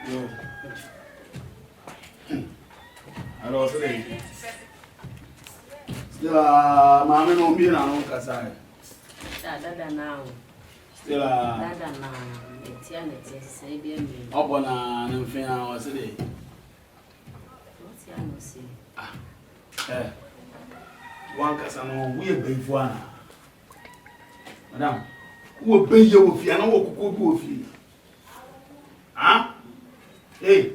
Yo. Hello, today. Still, mama no be na no kasa. Dada now. Still, Dada now. Etianeti say be me. Obona na mfe na o se dey. What ya no say? One kasa no we benfo ana. Madam, wo beye wo fi ana wo kokko bi wo fi. Ah? Hey.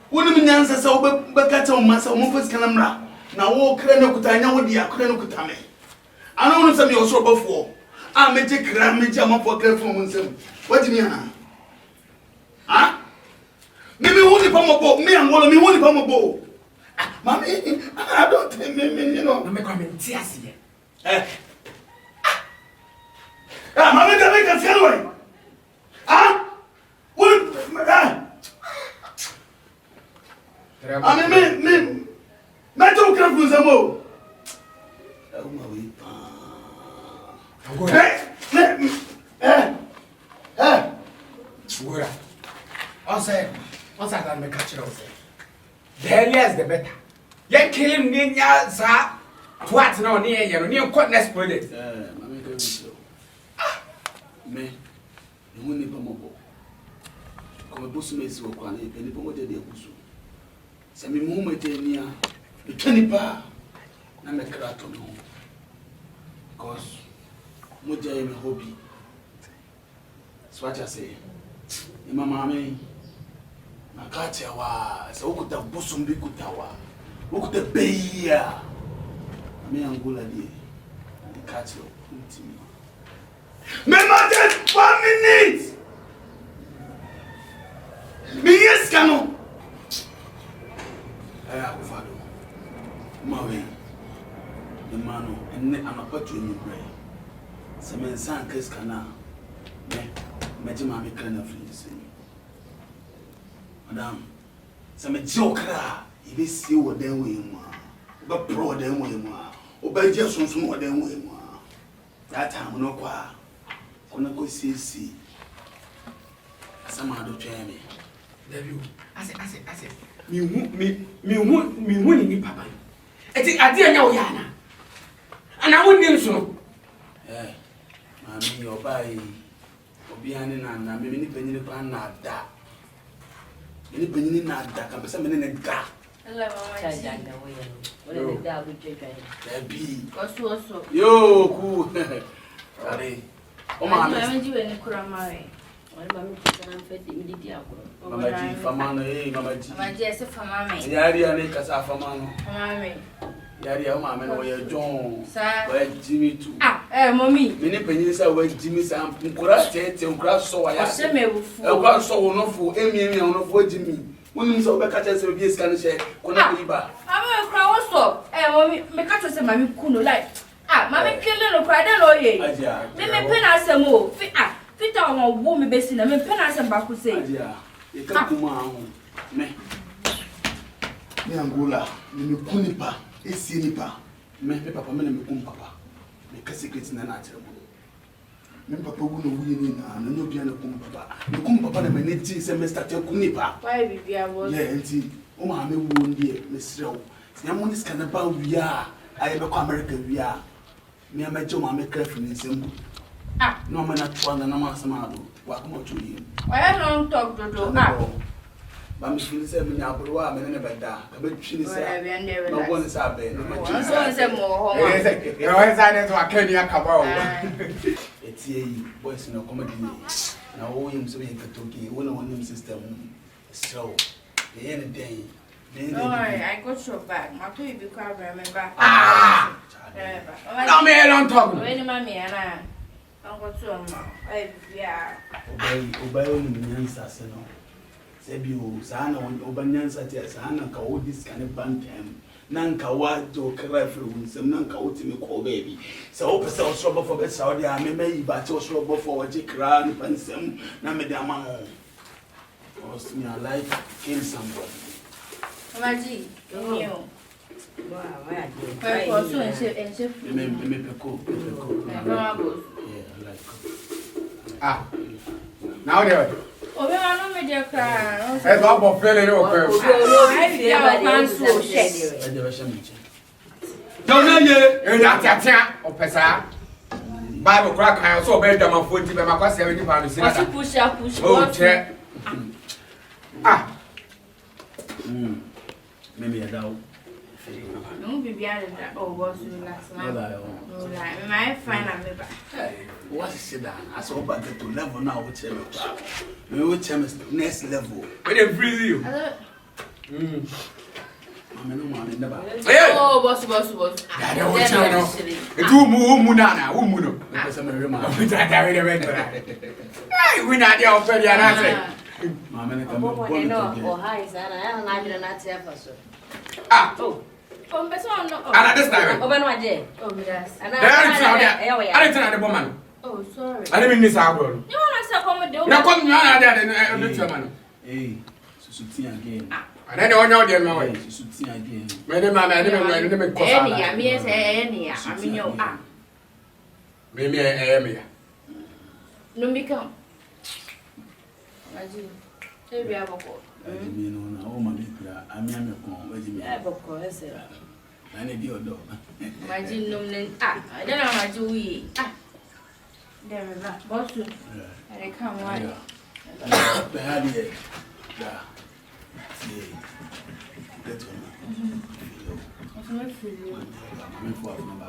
Woni minyansa sa wo be kata o masa o mo fes kana mra. Na wo kra na kuta nya wo dia kra na kuta me. Ana wonu se me o so bofo. A me je kra me je amafo kra fun mo nsem. What do you mean? Ah? Me woni pa mo bo, me angolo me woni pa mo bo. Mami, I don't think me, you know. No me come in tears here. Mami, that make us get away. Ah? What? I mean, me don't care for some more. Oh my way. Wura. Once I can make catch it also. The earlier the better. You kill him ninya sa. What no near you near quite next project. Mami go so. Me. You won't need pomobo. Come boss me si okwa na e ni pomobo de akusu. Se me mu me de nia. Me twani pa. Na me kra to no. Because moja ye me hobby. So what I say. Mama me nakati wa sa ukuta busumbi kutawa ukuta beya ame angula die nakati ultimi mema just 1 minute mi yes kanu aya kufado mawe emano enne anapatu ni bre semensan keskana me jima me kana free. Madam, some joker, if you see what they win, but pro them way more, or by just some what they way more. That time, no qua, on go see. Some other try me. Debut, I said, me winning papa. I think I didn't know Yana. And I wouldn't so. Eh, mammy, your body, or behind and I may be penny upon that. Any penny na da can be some in a gap. Hello, Mama. What is the double chicken? There be. Also. Yo, cool. Ready. Oh, Mamma, I haven't you any crammy. What Mamma can fit immediately. Mama G, Famano, Mama G. My dear, for Mamma. Yari and Casa Famano. Mamma. Yari, Mamma, where you're John. Where Jimmy too. Mommy. Many pennies are where Jimmy Sam, Pukura, and Grass so I say me with a so no for Amy on of Jimmy. Women so back at will be a scan share. I'm a crowd so. Mommy, make us say, Mammy Kuno like. Mammy killing or cried a lawyer. Let me pen us a move. Fit on woman based in a pen us and back to say, you come to my me. Me Angola, me Kunipa, esi nipa. Me papa me me papa. Me ka secret na na akyere mo. Me papa wu no wuye ni na no bia na papa. Me papa na me ne ti se me start Kunipa. Why bibia was? Yeah, enti o ma me wu ndie me srew. Se mo ni scan ba wia, aye be ko America wia. Me amaje o ma me craft ni nsem. No man na twa na ma sama do. Wa ko mo to yi. Why don't talk to But she said, "Me now, but why? Me never die. Come and she said, no one is out there. No one is more. You know, inside to a Kenya cabal. It's a voice in a comedy. Now, all him so in Kentucky, one on him system. So, the end day. I got your back. My two be quite remember. No, me, I don't talk. Any mammy and I. Uncle Tom. Yeah. Obey only answers. Sebio sana obanyansa tia sana ka odis kan bantam nanka wa jo krafu unsem nanka otimi ko baby se o pese o srobo for be saudi a me mai ba ti o srobo for waje kra ni pansem na me de ama no os me like kill somebody. Mama G, you wow, why are you? Also and chef me peko. Yeah, I like. Now there. Ohemaa no me dey cry. E go bo fele no pe. Don't ye, e na tia o pesa. Bible crack kan so be dama foti be makwase we ni pa no si na. Push. Oh, che. Ah. Maybe a doubt. No baby I that oh boss relax man. No lie. My fine am me ba. What's it down? I saw back to level now with him. We will tell next level. We dey freeze you. Oh boss. Ya dey watch no. E tu mu na mu no. Person me rema. We try we dey wait. Hey, we na dey on pay ya na say. Mama ne come Oh, hi, Sana. I don't know not to have so. Ah. Oh. From person no. Ana this time. Open my day. Oh, that's. And I don't know the woman. Oh, sorry. I didn't mean this out. You want to say come there? Now come now there the man. Hey, susuti again. And then on your dear man. Susuti again. Me mama, I didn't cause. Any, I mean you ah. Me. No become. Imagine. Maybe I will go. Me no na o ma me kura ami ame kon waji me. I will call us. Na ne di odo. Imagine no ah, I don't know imagine we ah. There we go. Boss. I come why. Be had here. Da. See. That one. What's my feel? Me for afuna ba.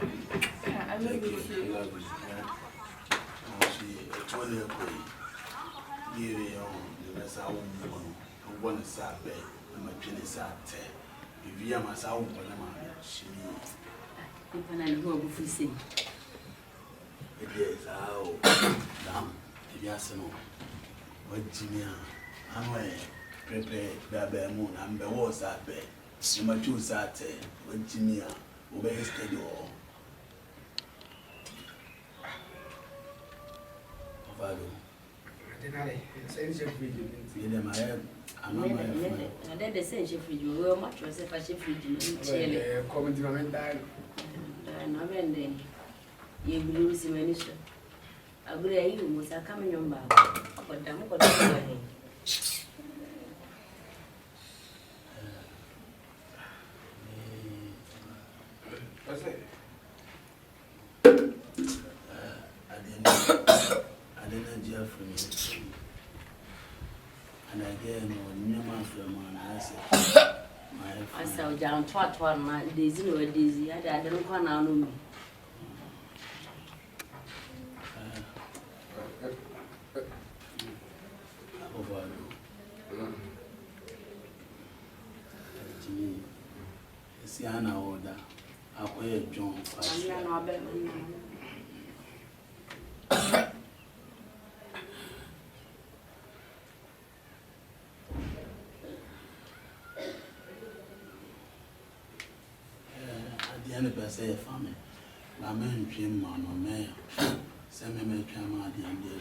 I love you too. See, one year boy. Yere yo, the sa wo mo no. One sa be, na ma twene sa te. Bibia ma sa wo na ma shimi. People na go go fu say. Yes, how damn, if you ask no, what Jimmy, I'm way, prepare, baby moon, and the walls that bed. You might choose that, what Jimmy, obey his schedule. Ovado. I'm not my friend. And then the same chef you will much was if I chef you. Comment to my dad. And I went then. You lose him any show. I would say you must have come in your back. But damn, what are I didn't jail for me. And again, no man from one, I said, I saw down one, Daisy or Daisy. I don't know me. See, I know that I play John. At the end of the day, family, my man came man or mayor. Send me a camera at the end of the family.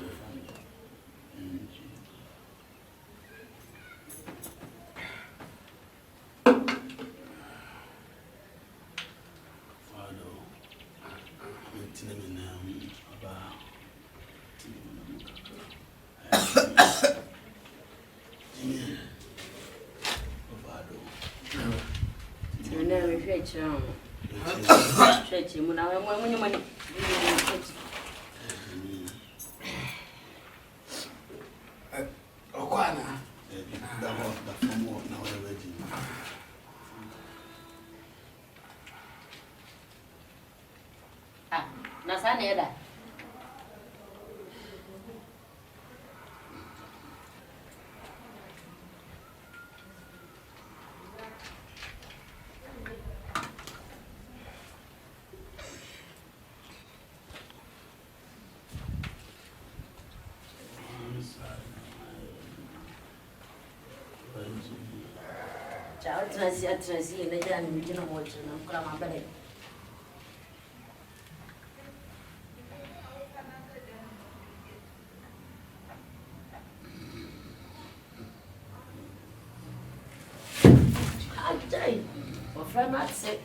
Church, when I money. Ah, Nasaneda. Transi, and then we didn't watch and I'm my belly. I died. Or friend, I'd say.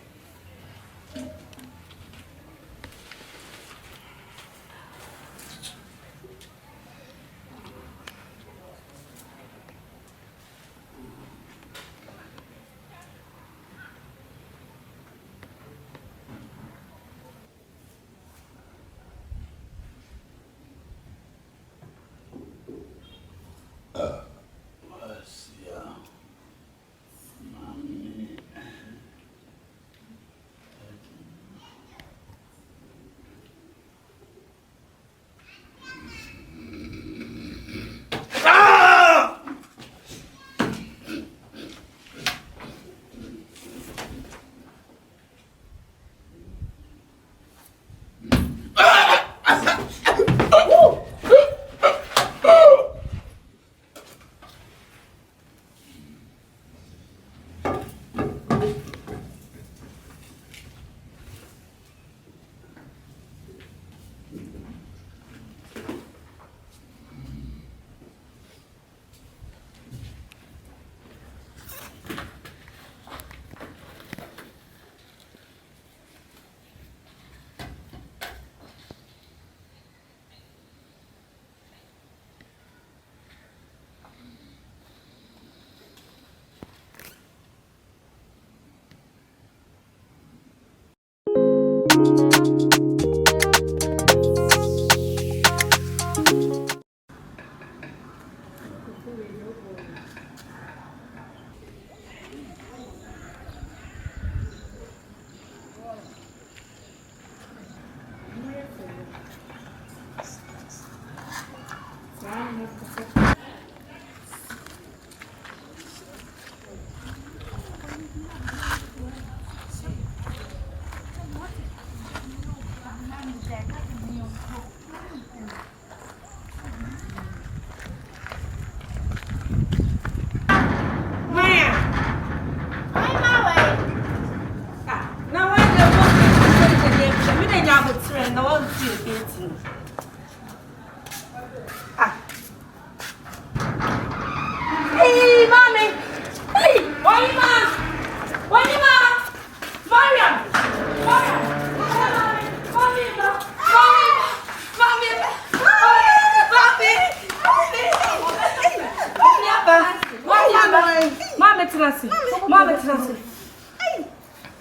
Mama Tenasi. Mama Tenasi.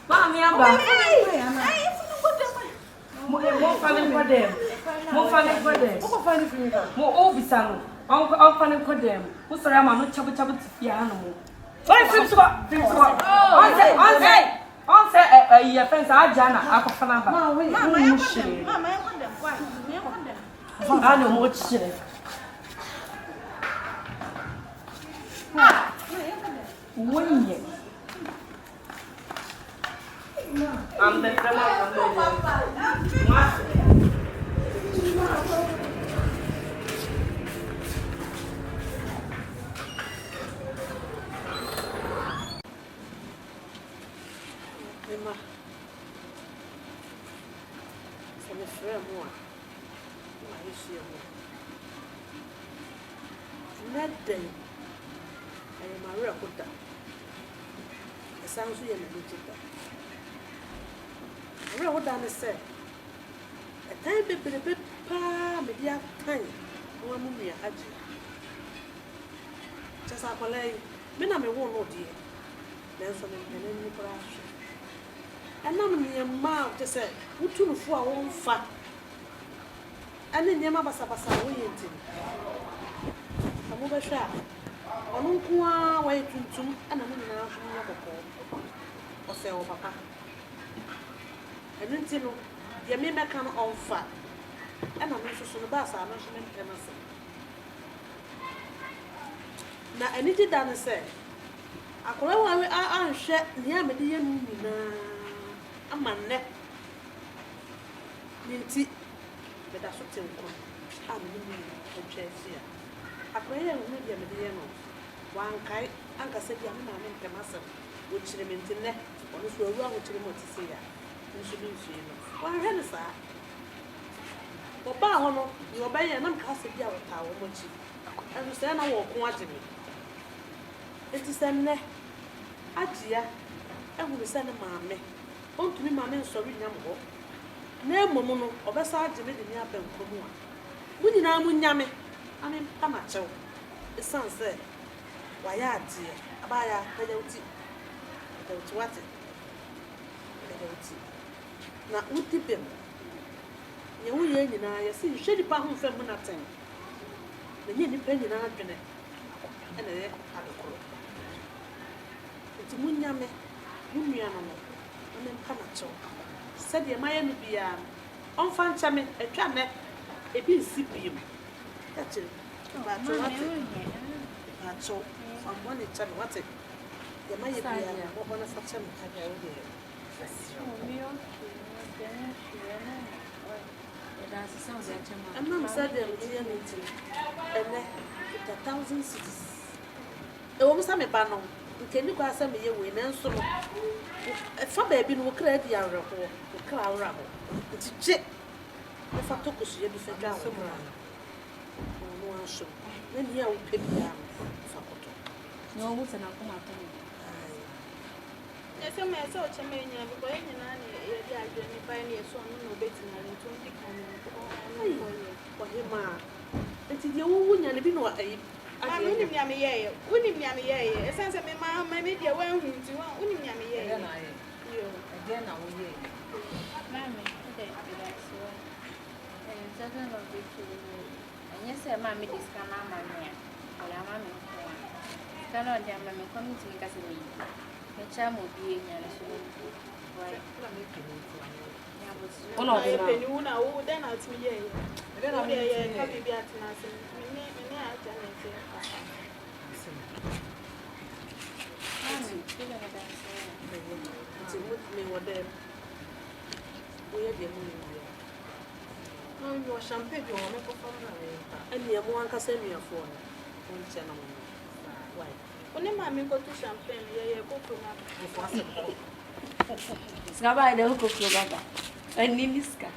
Mama Yamba. Mo fani kwa dem. Mo fani kwa dem. Mo fani kwa dem. Mo obisano. On fani kwa dem. Mo sori ama no chabu tifia no mo. Sorry film so. On say your friends Ajana akofana ba. Mama you kwa dem. Mama you kwa dem. Kwa. Me kwa dem. Ah no mo chire. Winnie. I'm the Nothing. I am a real good dad. It sounds really good. A real good dad said, a tiny bit, media time, one mummy, HAJIA. Just a play, men are my one, oh dear. There's an enemy crash. And I'm near mouth to say, who took for our own fat. And then Yamma Basabasa waiting. I'm over sharp. On Unqua way to and I'm now or say, oh, papa. And then you know, you may make an on fat. And I'm anxious on the bus, I'm not sure. Now, I need it down and say, I call I share near me, dear Nina. I'm a neck. Ninty, but that's what I'm going. I'm going to chase here. I pray I will be a mediano. One kite, Uncle said, I'm not in Camassa, which they meant in neck, or this will wrong to the Montessia. You should be seen. Why, Hennessy? Papa, you obey and I'm casting the other tower, which I understand I walk watching me. It is a neck. HAJIA, I will send a mammy. Don't be mammy, sorry, no. No, Momono, or beside the middle near Bencomoa. Would you know, Munyame? I mean, Pamacho. The son said, why, dear, a buyer, I don't see. I don't what it. I don't see. Now, would tip him. You see, you shady pound from nothing. The nearly penny and a color. It's Munyame, Munyano, and then Pamacho. Said the Miami be on Fanchame, a canet, a bit CPM. That's it. But so, I'm one in time, what it? The Miami be one of Fancham. And Mom said they were here meeting, and 1,000 cities. It almost a banner. Can you go some year win and so? If a baby will create the hour or cloud rabble, it's a jet. If I took a share different down, no one show. Then here will pay me down. No, what's an outcome? Yes, I may so champion, but any pioneer so no better than 20 Ohemaa. It's the old and be no aid. I wouldn't be a year. Wouldn't be a year. It sounds like my media won't do. Wouldn't be a year. Again, I will hear. Mammy, okay, so. And certain of it. And yes, mammy is Canama. Or a mammy. Cannot damn mammy coming to me as a me. The charm will be in your right. Oh, no, then I'll see you. Then I'll be at nothing. No, you are champagne, you are not and you have one can me a phone. Why? When mammy go to champagne, you go to Scabba, I don't cook your brother. I need this guy.